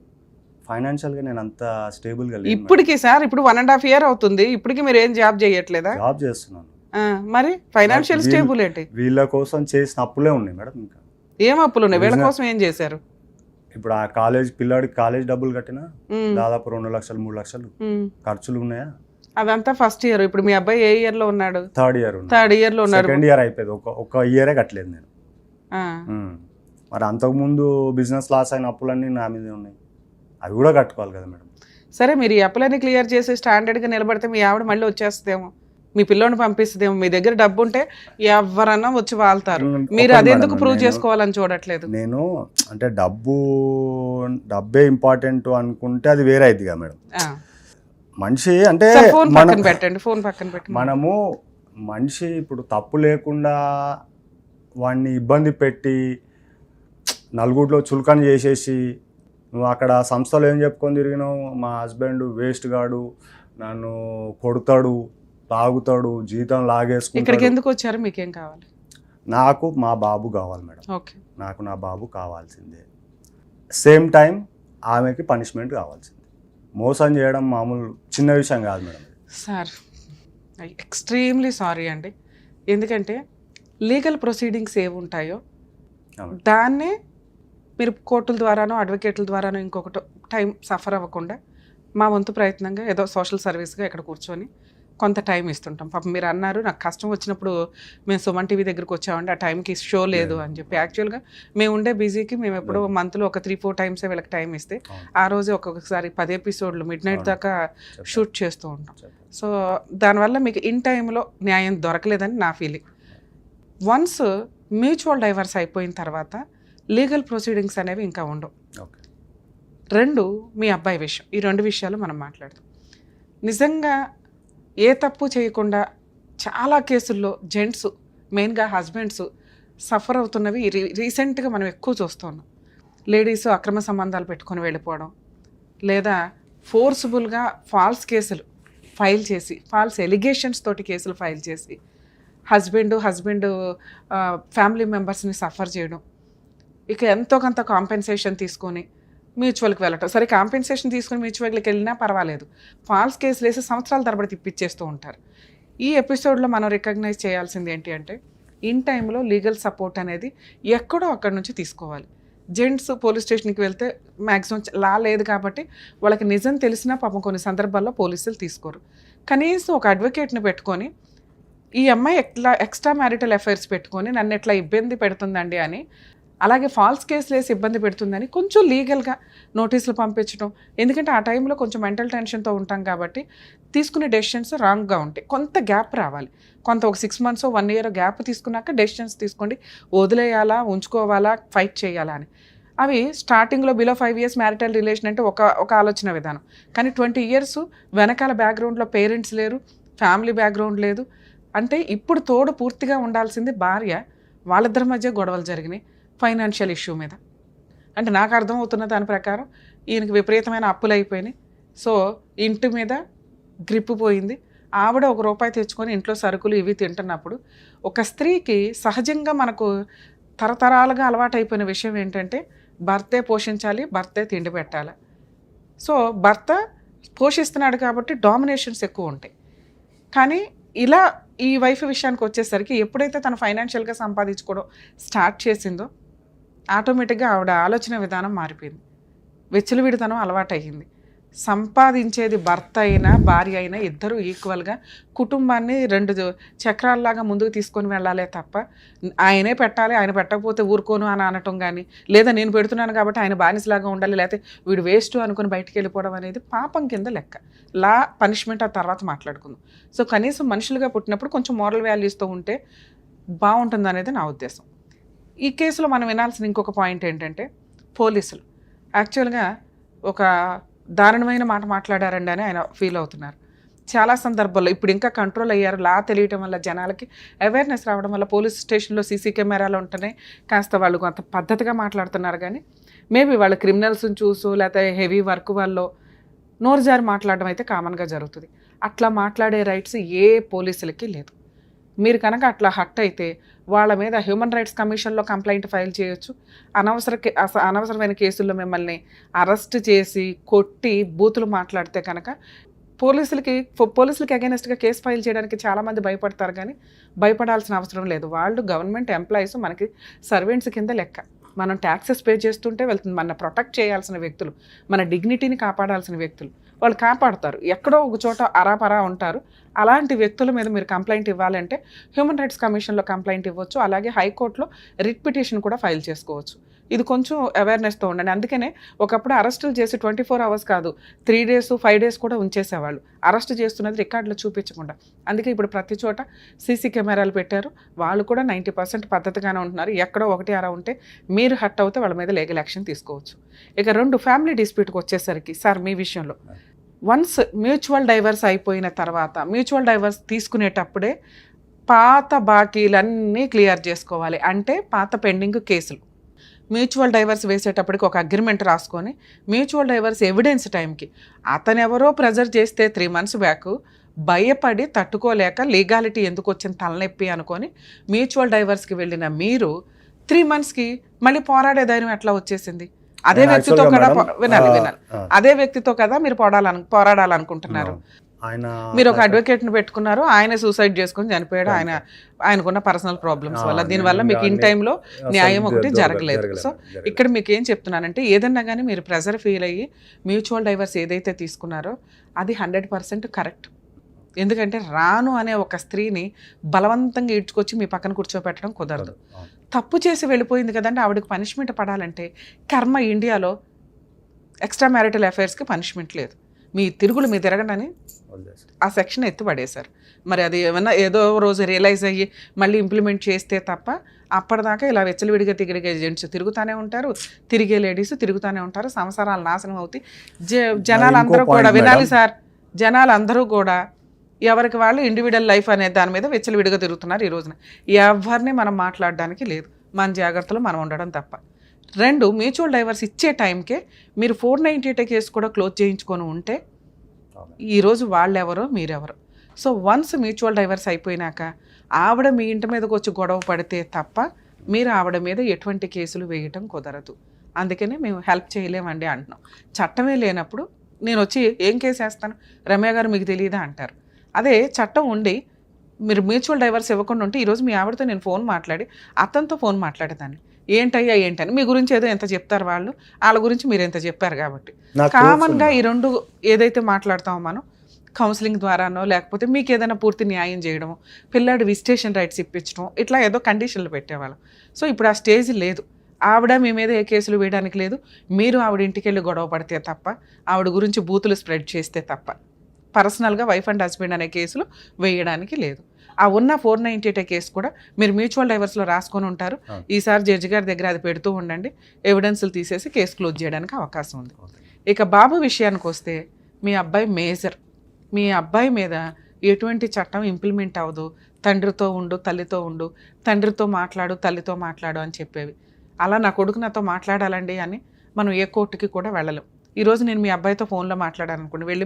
ఫైనాన్షియల్ గా నేను అంత స్టేబుల్ గా ఇప్పటికి సార్, ఇప్పుడు 1.5 year అవుతుంది, ఇప్పటికి మీరు ఏం జాబ్ చేయట్లేదా? జాబ్ చేస్తున్నాను. మరి ఫైనాన్షియల్ స్టేబుల్ ఏంటి? వీళ్ళ కోసం చేసిన అప్పులే ఉన్నాయి మేడం. ఇంకా ఏం అప్పులు ఉన్నాయి? వీళ్ళ కోసం ఏం చేశారు? ఇప్పుడు ఆ పిల్లాడికి కాలేజ్ డబ్బులు కట్టినా దాదాపు 2 లక్షలు 3 లక్షలు ఖర్చులు ఉన్నాయా? అదంతా ఫస్ట్ ఇయర్. ఇప్పుడు మీ అబ్బాయి ఏ ఇయర్ లో ఉన్నాడు? థర్డ్ ఇయర్ లో ఉన్నాడు. సెకండ్ ఇయర్ అయిపోయింది. ఒక ఇయరే కట్టలేదు నేను. మరి అంతకుముందు బిజినెస్ లాస్ అయిన అప్పులన్నీ నా మీద ఉన్నాయి, అవి కూడా కట్టుకోవాలి కదా మేడం. సరే మీరు ఈ అప్పులన్నీ క్లియర్ చేసి స్టాండర్డ్ గా నిలబడితే మీ ఆవిడ మళ్ళీ వచ్చేస్తుందేమో, మీ పిల్లోని పంపిస్తుందేమో. మీ దగ్గర డబ్బు ఉంటే ఎవరన్నా వచ్చి వాళ్తారు. మీరు అదెందుకు ప్రూవ్ చేసుకోవాలని చూడట్లేదు? నేను అంటే డబ్బే ఇంపార్టెంట్ అనుకుంటే అది వేరే అయిద్దిగా మేడం. మనిషి అంటే ఫోన్ పక్కన పెట్టండి. మనము మనిషి ఇప్పుడు తప్పు లేకుండా వాడిని ఇబ్బంది పెట్టి నలుగురిలో చులకన చేసేసి, నువ్వు అక్కడ సంస్థలో ఏం చెప్పుకొని తిరిగినావు, మా హస్బెండ్ వేస్ట్ గాడు, నన్ను కొడతాడు, తాగుతాడు, జీతం లాగేసుకుంటాడు. ఇక్కడికి ఎందుకు వచ్చారు? మీకేం కావాలి? నాకు మా బాబు కావాలి మేడం. ఓకే, నాకు నా బాబు కావాల్సిందే. సేమ్ టైం ఆమెకి పనిష్మెంట్ కావాల్సిందే. మోసం చేయడం మామూలు చిన్న విషయం కాదు మేడం. సార్ ఎక్స్ట్రీమ్లీ సారీ అండి. ఎందుకంటే లీగల్ ప్రొసీడింగ్స్ ఏవి ఉంటాయో దాన్నే మీరు కోర్టుల ద్వారానో అడ్వకేట్ల ద్వారానో ఇంకొకటి టైం సఫర్ అవ్వకుండా మా వంతు ప్రయత్నంగా ఏదో సోషల్ సర్వీస్గా ఇక్కడ కూర్చొని కొంత టైం ఇస్తుంటాం. పాపం మీరు అన్నారు నాకు కష్టం వచ్చినప్పుడు మేము సుమన్ టీవీ దగ్గరికి వచ్చామండి, ఆ టైంకి షో లేదు అని చెప్పి. యాక్చువల్గా మేము ఉండే బిజీకి మేము ఎప్పుడో మంత్లో ఒక 3-4 times వీళ్ళకి టైం ఇస్తే ఆ రోజే ఒక్కొక్కసారి 10 episodes midnight దాకా షూట్ చేస్తూ ఉంటాం. సో దానివల్ల మీకు ఇన్ టైంలో న్యాయం దొరకలేదని నా ఫీలింగ్. వన్స్ మ్యూచువల్ డైవర్స్ అయిపోయిన తర్వాత లీగల్ ప్రొసీడింగ్స్ అనేవి ఇంకా ఉండవు. 2 మీ అబ్బాయి విషయం. ఈ 2 విషయాలు మనం మాట్లాడదాం. నిజంగా ఏ తప్పు చేయకుండా చాలా కేసుల్లో జెంట్స్, మెయిన్గా హస్బెండ్స్ సఫర్ అవుతున్నవి రీసెంట్గా మనం ఎక్కువ చూస్తున్నాం. లేడీస్ అక్రమ సంబంధాలు పెట్టుకొని వెళ్ళిపోవడం, లేదా ఫోర్స్ఫుల్గా ఫాల్స్ కేసులు ఫైల్ చేసి, ఫాల్స్ ఎలిగేషన్స్ తోటి కేసులు ఫైల్ చేసి హస్బెండ్ ఫ్యామిలీ మెంబర్స్ని సఫర్ చేయడం, ఇక ఎంతో కొంత కాంపెన్సేషన్ తీసుకొని మ్యూచువల్కి వెళ్ళటం. సరే, కాంపెన్సేషన్ తీసుకుని మ్యూచువల్కి వెళ్ళినా పర్వాలేదు, ఫాల్స్ కేసులు వేసి సంవత్సరాల తరబడి తిప్పిచ్చేస్తూ ఉంటారు. ఈ ఎపిసోడ్లో మనం రికగ్నైజ్ చేయాల్సింది ఏంటి అంటే, ఇన్ టైంలో లీగల్ సపోర్ట్ అనేది ఎక్కడో అక్కడి నుంచి తీసుకోవాలి. జెంట్స్ పోలీస్ స్టేషన్కి వెళ్తే మ్యాక్సిమం లా లేదు కాబట్టి వాళ్ళకి నిజం తెలిసినా పాపం కొన్ని సందర్భాల్లో పోలీసులు తీసుకోరు. కనీసం ఒక అడ్వకేట్ని పెట్టుకొని, ఈ అమ్మాయి ఎక్స్ట్రా మ్యారిటల్ అఫైర్స్ పెట్టుకొని నన్ను ఎట్లా ఇబ్బంది పెడుతుందండి అని, అలాగే ఫాల్స్ కేసులు వేసి ఇబ్బంది పెడుతుందని కొంచెం లీగల్గా నోటీసులు పంపించడం. ఎందుకంటే ఆ టైంలో కొంచెం మెంటల్ టెన్షన్తో ఉంటాం కాబట్టి తీసుకునే డెసిషన్స్ రాంగ్గా ఉంటాయి. కొంత గ్యాప్ రావాలి, కొంత ఒక 6 months 1 year గ్యాప్ తీసుకున్నాక డెసిషన్స్ తీసుకోండి. వదిలేయాలా, ఉంచుకోవాలా, ఫైట్ చేయాలా అని. అవి స్టార్టింగ్లో బిలో 5 years మ్యారిటల్ రిలేషన్ అంటే ఒక ఆలోచన విధానం. కానీ 20 years వెనకాల బ్యాక్గ్రౌండ్లో పేరెంట్స్ లేరు, ఫ్యామిలీ బ్యాక్గ్రౌండ్ లేదు అంటే ఇప్పుడు తోడు పూర్తిగా ఉండాల్సింది భార్య. వాళ్ళిద్దరి మధ్య గొడవలు జరిగినాయి ఫైనాన్షియల్ ఇష్యూ మీద. అంటే నాకు అర్థమవుతున్న దాని ప్రకారం ఈయనకి విపరీతమైన అప్పులు అయిపోయినాయి. సో ఇంటి మీద గ్రిప్ పోయింది. ఆవిడ ₹1 తెచ్చుకొని ఇంట్లో సరుకులు ఇవి తింటున్నప్పుడు, ఒక స్త్రీకి సహజంగా మనకు తరతరాలుగా అలవాటైపోయిన విషయం ఏంటంటే, భర్తే పోషించాలి, భర్తే తిండి పెట్టాలి. సో భర్త పోషిస్తున్నాడు కాబట్టి డామినేషన్స్ ఎక్కువ ఉంటాయి. కానీ ఇలా ఈ వైఫ్ విషయానికి వచ్చేసరికి ఎప్పుడైతే తను ఫైనాన్షియల్గా సంపాదించుకోవడం స్టార్ట్ చేసిందో ఆటోమేటిక్గా ఆవిడ ఆలోచన విధానం మారిపోయింది. విచ్చలవిడితనం అలవాటయ్యింది. సంపాదించేది భర్త అయినా భార్య అయినా ఇద్దరూ ఈక్వల్గా కుటుంబాన్ని 2 చక్రాల్లాగా ముందుకు తీసుకొని వెళ్ళాలే తప్ప ఆయనే పెట్టాలి, ఆయన పెట్టకపోతే ఊరుకోను అని అనటం కానీ, లేదా నేను పెడుతున్నాను కాబట్టి ఆయన బానిసలాగా ఉండాలి, లేకపోతే వీడు వేస్ట్ అనుకుని బయటికి వెళ్ళిపోవడం అనేది పాపం కింద లెక్క. లా పనిష్మెంట్ ఆ తర్వాత మాట్లాడుకుందాం. సో కనీసం మనుషులుగా పుట్టినప్పుడు కొంచెం మోరల్ వాల్యూస్తో ఉంటే బాగుంటుంది అనేది నా ఉద్దేశం. ఈ కేసులో మనం వినాల్సిన ఇంకొక పాయింట్ ఏంటంటే, పోలీసులు యాక్చువల్గా ఒక దారుణమైన మాట మాట్లాడారండి అని ఆయన ఫీల్ అవుతున్నారు. చాలా సందర్భాల్లో ఇప్పుడు ఇంకా కంట్రోల్ అయ్యారు. లా తెలియటం వల్ల, జనాలకి అవేర్నెస్ రావడం వల్ల, పోలీస్ స్టేషన్లో సీసీ కెమెరాలు ఉంటేనే కాస్త వాళ్ళు కొంత పద్ధతిగా మాట్లాడుతున్నారు. కానీ మేబీ వాళ్ళ క్రిమినల్స్ని చూసు లేకపోతే హెవీ వర్క్ వల్ల నోరు జారి మాట్లాడడం అయితే కామన్గా జరుగుతుంది. అట్లా మాట్లాడే రైట్స్ ఏ పోలీసులకి లేదు. మీరు కనుక అట్లా హర్ట్ అయితే వాళ్ళ మీద హ్యూమన్ రైట్స్ కమిషన్లో కంప్లైంట్ ఫైల్ చేయొచ్చు. అనవసరమైన కేసుల్లో మిమ్మల్ని అరెస్ట్ చేసి కొట్టి బూతులు మాట్లాడితే కనుక పోలీసులకి అగైనెస్ట్గా కేసు ఫైల్ చేయడానికి చాలామంది భయపడతారు. కానీ భయపడాల్సిన అవసరం లేదు. వాళ్ళు గవర్నమెంట్ ఎంప్లాయీస్, మనకి సర్వెంట్స్ కింద లెక్క. మనం ట్యాక్సెస్ పే చేస్తుంటే వెళ్తుంది. మన ప్రొటెక్ట్ చేయాల్సిన వ్యక్తులు, మన డిగ్నిటీని కాపాడాల్సిన వ్యక్తులు, వాళ్ళు కాపాడుతారు. ఎక్కడో ఒక చోట అరాపరా ఉంటారు. అలాంటి వ్యక్తుల మీద మీరు కంప్లైంట్ ఇవ్వాలంటే హ్యూమన్ రైట్స్ కమిషన్లో కంప్లైంట్ ఇవ్వచ్చు. అలాగే హైకోర్టులో రిట్ పిటిషన్ కూడా ఫైల్ చేసుకోవచ్చు. ఇది కొంచెం అవేర్నెస్తో ఉండండి. అందుకనే ఒకప్పుడు అరెస్టులు చేసి 24 hours కాదు, 3 days 5 days కూడా ఉంచేసేవాళ్ళు. అరెస్ట్ చేస్తున్నది రికార్డులో చూపించకుండా. అందుకే ఇప్పుడు ప్రతి చోట సీసీ కెమెరాలు పెట్టారు. వాళ్ళు కూడా 90% పద్ధతిగానే ఉంటున్నారు. ఎక్కడో 1 ఉంటే మీరు హర్ట్ అవుతే వాళ్ళ మీద లీగల్ యాక్షన్ తీసుకోవచ్చు. ఇక 2 ఫ్యామిలీ డిస్ప్యూట్కి వచ్చేసరికి, సార్ మీ విషయంలో వన్స్ మ్యూచువల్ డైవర్స్ అయిపోయిన తర్వాత, మ్యూచువల్ డైవర్స్ తీసుకునేటప్పుడే పాత బాకీలన్నీ క్లియర్ చేసుకోవాలి. అంటే పాత పెండింగ్ కేసులు. మ్యూచువల్ డైవర్స్ వేసేటప్పటికి ఒక అగ్రిమెంట్ రాసుకొని, మ్యూచువల్ డైవర్స్ ఎవిడెన్స్ టైంకి అతను ఎవరో ప్రెజర్ చేస్తే 3 months బ్యాక్ భయపడి తట్టుకోలేక లీగాలిటీ ఎందుకు వచ్చిన తలనొప్పి అనుకొని మ్యూచువల్ డైవర్స్కి వెళ్ళిన మీరు 3 monthsకి మళ్ళీ పోరాడే ధైర్యం ఎట్లా వచ్చేసింది? అదే వ్యక్తితో కదా, వినాలి అదే వ్యక్తితో కదా మీరు పోరాడాలనుకుంటున్నారు. మీరు ఒక అడ్వకేట్ని పెట్టుకున్నారు, ఆయన సూసైడ్ చేసుకొని చనిపోయాడు. ఆయనకున్న పర్సనల్ ప్రాబ్లమ్స్ వల్ల. దీనివల్ల మీకు ఇన్ టైంలో న్యాయం ఒకటి జరగలేదు. సో ఇక్కడ మీకు ఏం చెప్తున్నానంటే, ఏదన్నా కానీ మీరు ప్రెజర్ ఫీల్ అయ్యి మ్యూచువల్ డైవర్స్ ఏదైతే తీసుకున్నారో అది 100% కరెక్ట్. ఎందుకంటే రాను అనే ఒక స్త్రీని బలవంతంగా ఈడ్చుకొచ్చి మీ పక్కన కూర్చోపెట్టడం కుదరదు. తప్పు చేసి వెళ్ళిపోయింది కదండి, ఆవిడకి పనిష్మెంట్ పడాలంటే కర్మ ఇండియాలో ఎక్స్ట్రా మ్యారిటల్ అఫైర్స్కి పనిష్మెంట్ లేదు. మీ తిరగడని ఆ సెక్షన్ ఎత్తిపడేశారు. మరి అది ఏమన్నా ఏదో రోజు రియలైజ్ అయ్యి మళ్ళీ ఇంప్లిమెంట్ చేస్తే తప్ప అప్పటిదాకా ఇలా వెచ్చలవిడిగా తిరిగే జెంట్స్ తిరుగుతూనే ఉంటారు, తిరిగే లేడీస్ తిరుగుతూనే ఉంటారు. సంసారాలు నాశనం అవుతాయి. జనాలందరూ కూడా వినాలి సార్, జనాలందరూ కూడా ఎవరికి వాళ్ళు ఇండివిజువల్ లైఫ్ అనే దాని మీద విచ్చలవిడిగా తిరుగుతున్నారు ఈ రోజున. ఎవరిని మనం మాట్లాడడానికి లేదు, మన జాగ్రత్తలో మనం ఉండడం తప్ప. 2, మ్యూచువల్ డైవర్స్ ఇచ్చే టైంకే మీరు 498 కేసు కూడా క్లోజ్ చేయించుకొని ఉంటే ఈరోజు వాళ్ళెవరో మీరెవరో. సో వన్స్ మ్యూచువల్ డైవర్స్ అయిపోయినాక ఆవిడ మీ ఇంటి మీదకి వచ్చి గొడవ పడితే తప్ప మీరు ఆవిడ మీద ఎటువంటి కేసులు వేయటం కుదరదు. అందుకనే మేము హెల్ప్ చేయలేమండి అంటున్నాం. చట్టమే లేనప్పుడు నేను వచ్చి ఏం కేసు వేస్తాను, రమ్య గారు మీకు తెలియదా అంటారు. అదే చట్టం ఉండి మీరు మ్యూచువల్ డైవర్స్ ఇవ్వకుండా ఉంటే ఈరోజు మీ ఆవిడతో నేను ఫోన్ మాట్లాడి అతనితో ఫోన్ మాట్లాడేదాన్ని, ఏంటయ్యా ఏంటని. మీ గురించి ఏదో ఎంత చెప్తారు వాళ్ళు, వాళ్ళ గురించి మీరు ఎంత చెప్పారు కాబట్టి కామన్గా ఈ 2 ఏదైతే మాట్లాడతామో మనం కౌన్సిలింగ్ ద్వారానో లేకపోతే మీకు ఏదైనా పూర్తి న్యాయం చేయడము, పిల్లాడి విజిటేషన్ రైట్స్ ఇప్పించడం, ఇట్లా ఏదో కండిషన్లు పెట్టేవాళ్ళం. సో ఇప్పుడు ఆ స్టేజ్ లేదు. ఆవిడ మీ మీద ఏ కేసులు వేయడానికి లేదు, మీరు ఆవిడ ఇంటికి వెళ్ళి గొడవ పడితే తప్ప, ఆవిడ గురించి బూతులు స్ప్రెడ్ చేస్తే తప్ప పర్సనల్గా వైఫ్ అండ్ హస్బెండ్ అనే కేసులు వేయడానికి లేదు. ఆ ఉన్న 498 కేసు కూడా మీరు మ్యూచువల్ డైవర్స్లో రాసుకొని ఉంటారు. ఈసారి జడ్జి గారి దగ్గర అది పెడుతూ ఉండండి, ఎవిడెన్స్లు తీసేసి కేసు క్లోజ్ చేయడానికి అవకాశం ఉంది. ఇక బాబు విషయానికి వస్తే మీ అబ్బాయి మేజర్, మీ అబ్బాయి మీద ఎటువంటి చట్టం ఇంప్లిమెంట్ అవ్వదు. తండ్రితో ఉండు, తల్లితో ఉండు, తండ్రితో మాట్లాడు, తల్లితో మాట్లాడు అని చెప్పేవి. అలా నా కొడుకు నాతో మాట్లాడాలండి అని మనం ఏ కోర్టుకి కూడా వెళ్ళలేం. ఈరోజు నేను మీ అబ్బాయితో ఫోన్లో మాట్లాడాను అనుకోండి, వెళ్ళి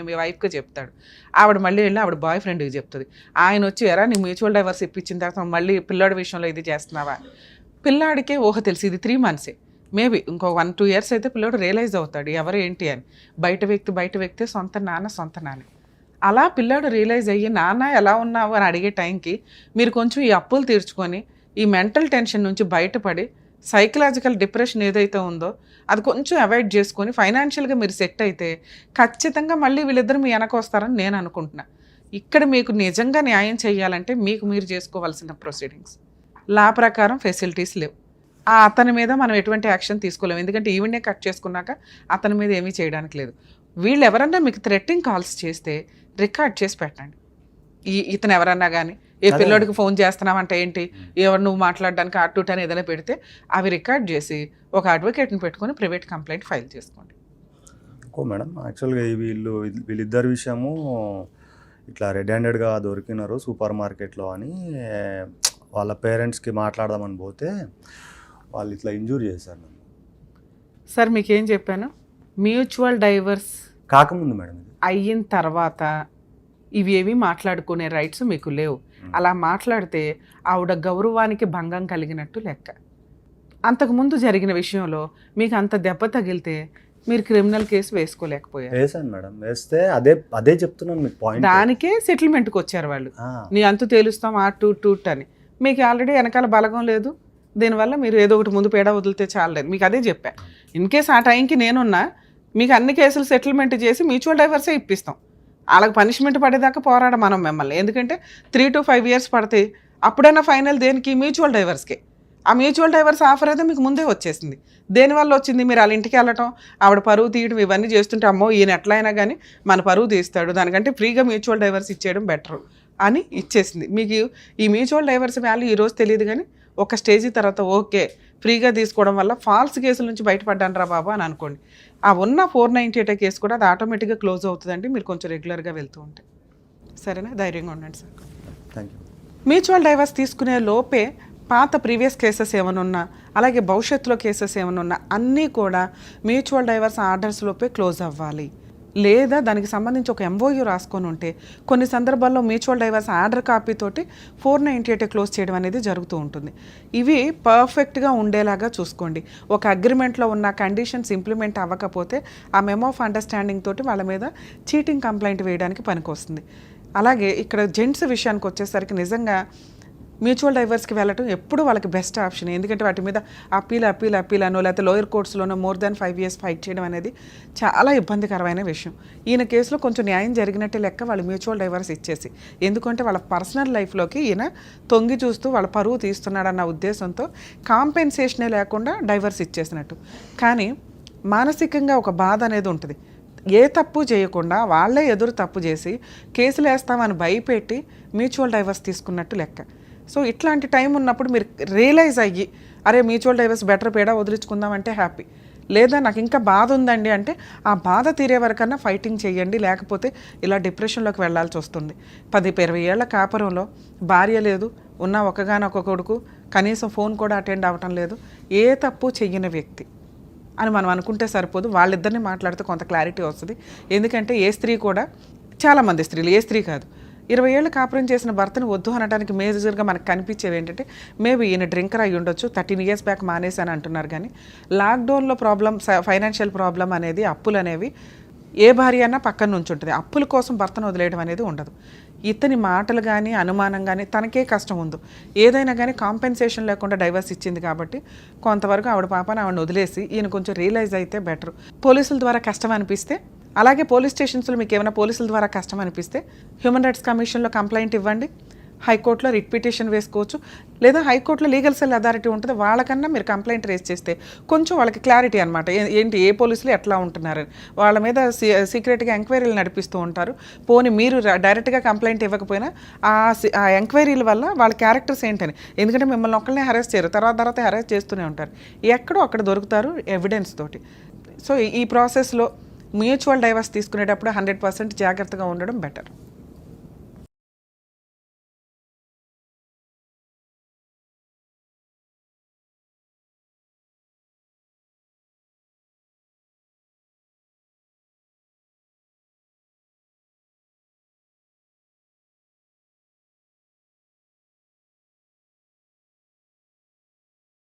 మీ వైఫ్కి చెప్తాడు, ఆవిడ మళ్ళీ వెళ్ళి ఆవిడ బాయ్ ఫ్రెండ్కి చెప్తుంది. ఆయన వచ్చి ఎరా నీకు మ్యూచువల్ డైవర్స్ ఇప్పించిన తర్వాత మళ్ళీ పిల్లాడి విషయంలో ఇది చేస్తున్నావా. పిల్లాడికే ఊహ తెలిసి ఇది 3 months, మేబీ ఇంకో 1-2 years అయితే పిల్లోడు రియలైజ్ అవుతాడు ఎవరు ఏంటి అని. బయట వ్యక్తి సొంత నాన్న. అలా పిల్లాడు రియలైజ్ అయ్యి నాన్న ఎలా ఉన్నావు అని అడిగే టైంకి మీరు కొంచెం ఈ అప్పులు తీర్చుకొని ఈ మెంటల్ టెన్షన్ నుంచి బయటపడి సైకలాజికల్ డిప్రెషన్ ఏదైతే ఉందో అది కొంచెం అవాయిడ్ చేసుకొని ఫైనాన్షియల్గా మీరు సెట్ అయితే ఖచ్చితంగా మళ్ళీ వీళ్ళిద్దరు మీ వెనక వస్తారని నేను అనుకుంటున్నా. ఇక్కడ మీకు నిజంగా న్యాయం చేయాలంటే మీకు మీరు చేసుకోవాల్సిన ప్రొసీడింగ్స్ లా ప్రకారం ఫెసిలిటీస్ లేవు. ఆ అతని మీద మనం ఎటువంటి యాక్షన్ తీసుకోలేము, ఎందుకంటే ఈవిడే కట్ చేసుకున్నాక అతని మీద ఏమీ చేయడానికి లేదు. వీళ్ళు ఎవరన్నా మీకు థ్రెట్టింగ్ కాల్స్ చేస్తే రికార్డ్ చేసి పెట్టండి. ఇతను ఎవరన్నా కానీ ఏ పిల్లోడికి ఫోన్ చేస్తున్నామంటే ఏంటి, ఎవరు నువ్వు మాట్లాడడానికి అటు అని ఏదైనా పెడితే అవి రికార్డ్ చేసి ఒక అడ్వకేట్ని పెట్టుకొని ప్రైవేట్ కంప్లైంట్ ఫైల్ చేసుకోండి. మేడం యాక్చువల్గా వీళ్ళిద్దరి విషయము ఇట్లా రెడ్ హ్యాండెడ్గా దొరికినారు సూపర్ మార్కెట్లో అని వాళ్ళ పేరెంట్స్కి మాట్లాడదామని పోతే వాళ్ళు ఇట్లా ఇంజూరీ చేశారు నన్ను. సార్ మీకేం చెప్పాను, మ్యూచువల్ డైవర్స్ కాకముందు మేడం అయిన తర్వాత ఇవి ఏవి మాట్లాడుకునే రైట్స్ మీకు లేవు. అలా మాట్లాడితే ఆవిడ గౌరవానికి భంగం కలిగినట్టు లెక్క. అంతకుముందు జరిగిన విషయంలో మీకు అంత దెబ్బ తగిలితే మీరు క్రిమినల్ కేసు వేసుకోలేకపోయారు. వేసాను మేడం, వేస్తే అదే చెప్తున్నాను మీకు పాయింట్. దానికే సెటిల్మెంట్కి వచ్చారు వాళ్ళు, నీ అంతు తేలుస్తాం ఆ టూట్ అని. మీకు ఆల్రెడీ వెనకాల బలగం లేదు, దీనివల్ల మీరు ఏదో ఒకటి ముందు పేడ వదిలితే చాలలేదు. మీకు అదే చెప్పా, ఇన్ కేస్ ఆ టైంకి నేనున్నా మీకు అన్ని కేసులు సెటిల్మెంట్ చేసి మ్యూచువల్ డైవర్సే ఇప్పిస్తాం. వాళ్ళకి పనిష్మెంట్ పడేదాకా పోరాడ మనం మిమ్మల్ని, ఎందుకంటే 3 to 5 years పడతాయి. అప్పుడైనా ఫైనల్ దేనికి, మ్యూచువల్ డైవర్స్కే. ఆ మ్యూచువల్ డైవర్స్ ఆఫర్ అయితే మీకు ముందే వచ్చేసింది. దేనివల్ల వచ్చింది, మీరు వాళ్ళ ఇంటికి వెళ్ళటం, ఆవిడ పరువు తీయడం, ఇవన్నీ చేస్తుంటే అమ్మో ఈయన ఎట్లయినా కానీ మన పరువు తీస్తాడు, దానికంటే ఫ్రీగా మ్యూచువల్ డైవర్స్ ఇచ్చేయడం బెటరు అని ఇచ్చేసింది. మీకు ఈ మ్యూచువల్ డైవర్స్ వాల్యూ ఈరోజు తెలియదు, కానీ ఒక స్టేజ్ తర్వాత ఓకే ఫ్రీగా తీసుకోవడం వల్ల ఫాల్స్ కేసుల నుంచి బయటపడ్డాను రా బాబా అని అనుకోండి. ఆ ఉన్న 498 కేసు కూడా అది ఆటోమేటిక్గా క్లోజ్ అవుతుందండి మీరు కొంచెం రెగ్యులర్గా వెళ్తూ ఉంటే. సరేనా, ధైర్యంగా ఉండండి sir. Thank you. Mutual divorce తీసుకునే లోపే పాత ప్రీవియస్ కేసెస్ ఏమైనా అలాగే భవిష్యత్తులో కేసెస్ ఏమైనా అన్నీ కూడా మ్యూచువల్ డైవర్స్ ఆర్డర్స్ లోపే క్లోజ్ అవ్వాలి. లేదా దానికి సంబంధించి ఒక MOU రాసుకొని ఉంటే కొన్ని సందర్భాల్లో మ్యూచువల్ డైవర్స్ ఆర్డర్ కాపీతోటి 498 క్లోజ్ చేయడం అనేది జరుగుతూ ఉంటుంది. ఇవి పర్ఫెక్ట్గా ఉండేలాగా చూసుకోండి. ఒక అగ్రిమెంట్లో ఉన్న కండిషన్స్ ఇంప్లిమెంట్ అవ్వకపోతే ఆ మెమో ఆఫ్ అండర్స్టాండింగ్ తోటి వాళ్ళ మీద చీటింగ్ కంప్లైంట్ వేయడానికి పనికొస్తుంది. అలాగే ఇక్కడ జెంట్స్ విషయానికి వచ్చేసరికి నిజంగా మ్యూచువల్ డైవర్స్కి వెళ్ళటం ఎప్పుడు వాళ్ళకి బెస్ట్ ఆప్షన్. ఎందుకంటే వాటి మీద అప్పీల్ అనో లేకపోతే లోయర్ కోర్ట్స్లోనో more than 5 years ఫైట్ చేయడం అనేది చాలా ఇబ్బందికరమైన విషయం. ఈయన కేసులో కొంచెం న్యాయం జరిగినట్టే లెక్క వాళ్ళు మ్యూచువల్ డైవర్స్ ఇచ్చేసి, ఎందుకంటే వాళ్ళ పర్సనల్ లైఫ్లోకి ఈయన తొంగి చూస్తూ వాళ్ళ పరువు తీస్తున్నాడన్న ఉద్దేశంతో కాంపెన్సేషనే లేకుండా డైవర్స్ ఇచ్చేసినట్టు. కానీ మానసికంగా ఒక బాధ అనేది ఉంటుంది. ఏ తప్పు చేయకుండా వాళ్ళే ఎదురు తప్పు చేసి కేసులు వేస్తామని భయపెట్టి మ్యూచువల్ డైవర్స్ తీసుకున్నట్టు లెక్క. సో ఇట్లాంటి టైం ఉన్నప్పుడు మీరు రియలైజ్ అయ్యి అరే మ్యూచువల్ డైవర్స్ బెటర్ పేడా వదిలించుకుందామంటే హ్యాపీ, లేదా నాకు ఇంకా బాధ ఉందండి అంటే ఆ బాధ తీరే వరకన్నా ఫైటింగ్ చేయండి, లేకపోతే ఇలా డిప్రెషన్లోకి వెళ్ళాల్సి వస్తుంది. 10-20 ఏళ్ల కాపురంలో భార్య లేదు, ఉన్న ఒకగానొక కొడుకు, కనీసం ఫోన్ కూడా అటెండ్ అవ్వటం లేదు, ఏ తప్పు చెయ్యని వ్యక్తి అని మనం అనుకుంటే సరిపోదు. వాళ్ళిద్దరిని మాట్లాడితే కొంత క్లారిటీ వస్తుంది. ఎందుకంటే ఏ స్త్రీ కూడా, చాలామంది స్త్రీలు, ఏ స్త్రీ కాదు, 20 ఏళ్ళు కాపురం చేసిన భర్తను వద్దు అనడానికి మేజర్గా మనకు కనిపించేవి ఏంటంటే మేబీ ఈయన డ్రింకర్ అయ్యి ఉండొచ్చు, 13 years బ్యాక్ మానేసాను అంటున్నారు. కానీ లాక్డౌన్లో ప్రాబ్లం, ఫైనాన్షియల్ ప్రాబ్లం అనేది, అప్పులు అనేవి ఏ భార్య అన్నా పక్కన నుంచి ఉంటుంది. అప్పుల కోసం భర్తను వదిలేయడం అనేది ఉండదు. ఇతని మాటలు కానీ అనుమానం కానీ తనకే కష్టం ఉంది, ఏదైనా కానీ కాంపెన్సేషన్ లేకుండా డైవర్స్ ఇచ్చింది కాబట్టి కొంతవరకు ఆవిడ పాపని ఆవిడని వదిలేసి ఈయన కొంచెం రియలైజ్ అయితే బెటర్. పోలీసుల ద్వారా కష్టం అనిపిస్తే, అలాగే పోలీస్ స్టేషన్స్లో మీకు ఏమైనా పోలీసుల ద్వారా కష్టం అనిపిస్తే హ్యూమన్ రైట్స్ కమిషన్లో కంప్లైంట్ ఇవ్వండి, హైకోర్టులో రిట్ పిటిషన్ వేసుకోవచ్చు, లేదా హైకోర్టులో లీగల్ సెల్ అథారిటీ ఉంటుంది, వాళ్ళకన్నా మీరు కంప్లైంట్ రేస్ చేస్తే కొంచెం వాళ్ళకి క్లారిటీ అనమాట, ఏంటి ఏ పోలీసులు ఎట్లా ఉంటున్నారని. వాళ్ళ మీద సీక్రెట్గా ఎంక్వైరీలు నడిపిస్తూ ఉంటారు. పోనీ మీరు డైరెక్ట్గా కంప్లైంట్ ఇవ్వకపోయినా ఆ ఎంక్వైరీల వల్ల వాళ్ళ క్యారెక్టర్స్ ఏంటని, ఎందుకంటే మిమ్మల్ని ఒక్కళ్ళనే హెరాస్ చేయరు, తర్వాత హెరాస్ చేస్తూనే ఉంటారు, ఎక్కడో అక్కడ దొరుకుతారు ఎవిడెన్స్ తోటి. సో ఈ ప్రాసెస్లో మ్యూచువల్ డైవర్స్ తీసుకునేటప్పుడు 100% జాగ్రత్తగా ఉండడం బెటర్.